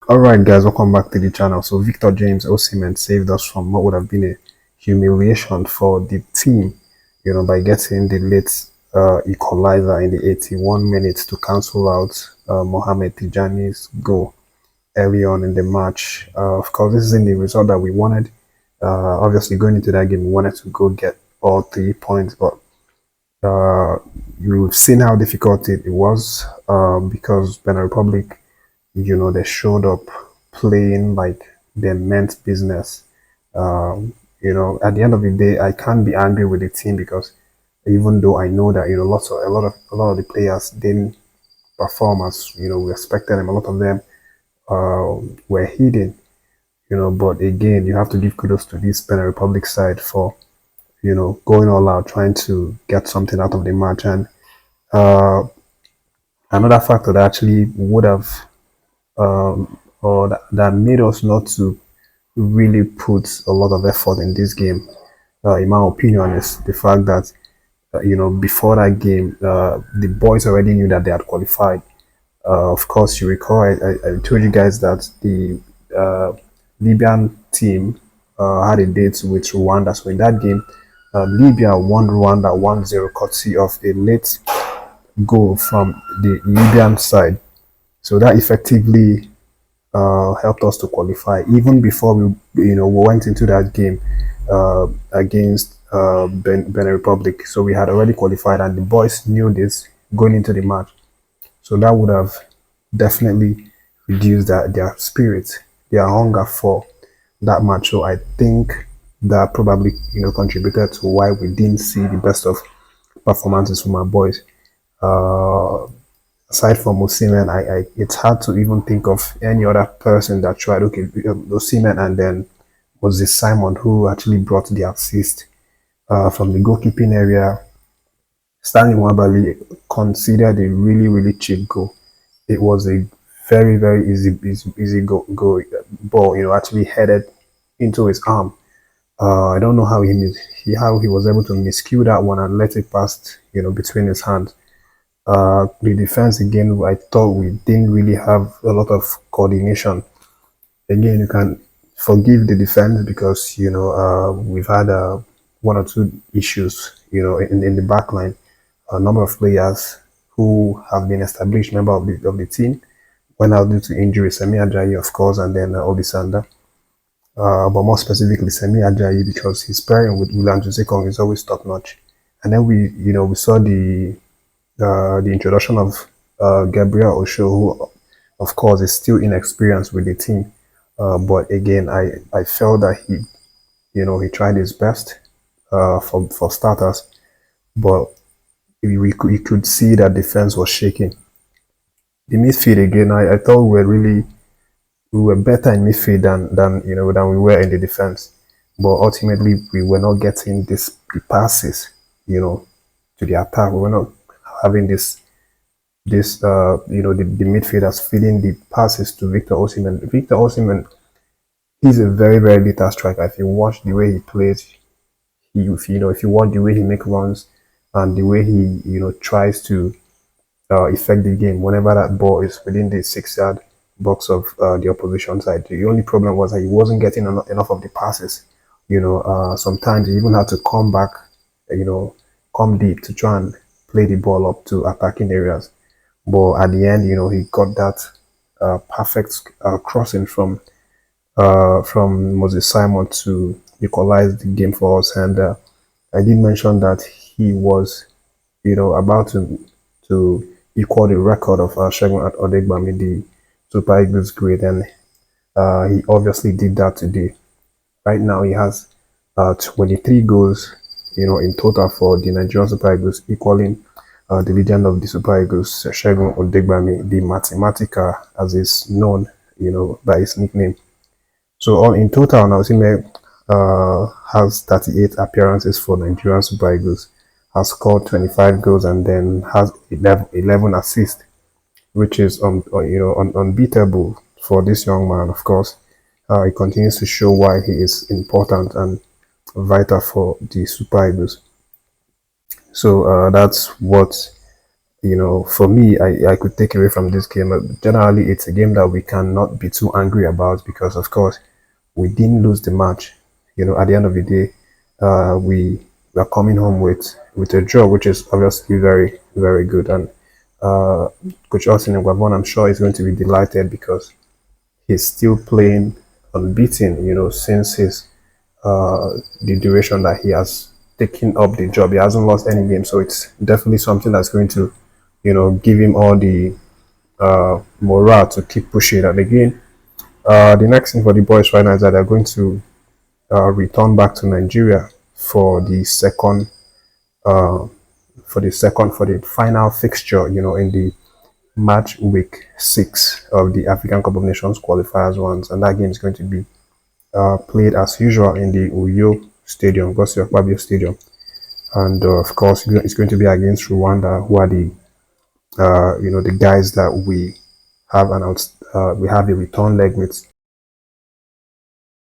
Alright guys, welcome back to the channel. So Victor James Osimhen saved us from what would have been a humiliation for the team, by getting the late equalizer in the 81 minutes to cancel out Mohamed Tijani's goal early on in the match. Of course, this isn't the result that we wanted. Obviously, going into that game, we wanted to go get all 3 points, but uh, you've seen how difficult it was because Benin Republic, they showed up playing like they meant business. At the end of the day, I can't be angry with the team because even though I know that a lot of the players didn't perform as we expected them, a lot of them were hidden. But again, you have to give kudos to this Benin Republic side for going all out, trying to get something out of the match. And uh, another factor that actually would have or that made us not to really put a lot of effort in this game, in my opinion, is the fact that before that game, the boys already knew that they had qualified. Of course, you recall I told you guys that the Libyan team had a date with Rwanda. So in that game, Libya won Rwanda 1-0 courtesy of a late goal from the Libyan side. So that effectively helped us to qualify even before we went into that game against Benin Republic. So we had already qualified, and the boys knew this going into the match. So that would have definitely reduced their spirit, their hunger for that match. So I think that probably contributed to why we didn't see the best of performances from our boys. Uh, Aside from Osimhen, it's hard to even think of any other person that tried. Okay, Osimhen and then was this Simon who actually brought the assist from the goalkeeping area. Stanley Nwabali considered a really, really cheap goal. It was a very, very easy ball, actually headed into his arm. I don't know how how he was able to miscue that one and let it pass, between his hands. The defense again, I thought we didn't really have a lot of coordination. Again, you can forgive the defense because we've had one or two issues, in the back line. A number of players who have been established member of the team went out due to injury. Semi Ajayi, of course, and then Olisanda. But more specifically, Semi Ajayi because his pairing with William Jose Kong is always top notch. And then we saw the introduction of Gabriel Osho, who, of course, is still inexperienced with the team. But again, I felt that he tried his best for starters, but we could see that defense was shaking. The midfield again, I thought we were better in midfield than we were in the defense, but ultimately we were not getting the passes, to the attack. We were not having the midfielders feeding the passes to Victor Osimhen. Victor Osimhen, he's a very, very little striker. If you watch the way he plays, if you watch the way he makes runs and the way he tries to affect the game whenever that ball is within the 6 yard box of the opposition side. The only problem was that he wasn't getting enough of the passes. Sometimes he even had to come back, come deep to try and play the ball up to attacking areas. But at the end, he got that perfect crossing from Moses Simon to equalize the game for us. And I did mention that he was, about to equal the record of Segun Odegbami, the Super Eagles great, and he obviously did that today. Right now, he has 23 goals, in total for the Nigerian Super Eagles, equaling the legend of the Super Eagles, Segun Odegbami, the Mathematica, as is known, by his nickname. So all in total, now Osimhen has 38 appearances for Nigerian Super Eagles, has scored 25 goals, and then has 11 assists, which is unbeatable for this young man. Of course, he continues to show why he is important and vital for the Super Eagles. So that's what For me, I could take away from this game. Generally, it's a game that we cannot be too angry about because, of course, we didn't lose the match. At the end of the day, we are coming home with a draw, which is obviously very, very good. And Coach Osimhen, EGUAVOEN, I'm sure is going to be delighted because he's still playing unbeaten, since the duration that he has taken up the job. He hasn't lost any game, so it's definitely something that's going to, give him all the morale to keep pushing. And again, the next thing for the boys right now is that they're going to return back to Nigeria for the second, for the final fixture, in the match week 6 of the African Cup of Nations qualifiers ones, and that game is going to be played as usual in the Uyo Stadium, Gossip Babio Stadium, and of course it's going to be against Rwanda, who are the guys that we have we have a return leg with